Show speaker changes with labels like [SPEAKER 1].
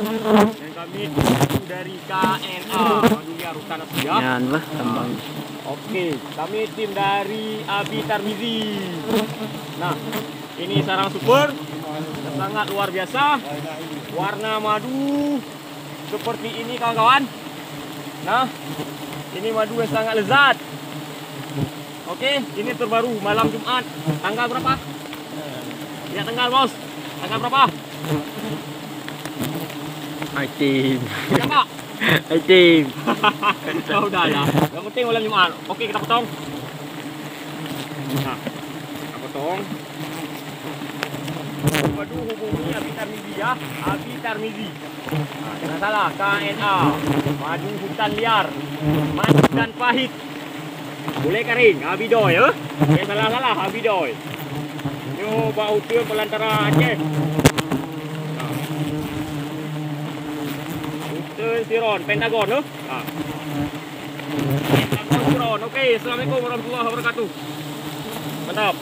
[SPEAKER 1] Dan kami dari KNA Madu Liar Hutan Asli ya.
[SPEAKER 2] Yan lah tambang.
[SPEAKER 1] Oke, kami tim dari Abi Tarmizi. Nah, ini sarang super sangat luar biasa. Warna madu seperti ini kawan-kawan. Nah, ini madu yang sangat lezat. Oke, ini terbaru malam Jumat. Tanggal berapa? Ya, tanggal bos. Tanggal berapa?
[SPEAKER 2] Item.
[SPEAKER 1] Berapa?
[SPEAKER 2] Item.
[SPEAKER 1] Udah ya. Yang penting malam Jumat. Oke, kita potong. Nah, kita potong. Waduh, hubungi Abi Tarmizi ya. Abi Tarmizi. Nah, jangan salah, KNA Madu Hutan Liar, manis dan pahit. Boleh kering, Abidoy ya. Jangan salah-salah, Abidoy. Yo, bau tu pelantara Aceh. Nah. Hutan Siron, Pentagon ya. Nah. Pentagon Siron. Oke, Assalamualaikum warahmatullahi wabarakatuh. Mantap.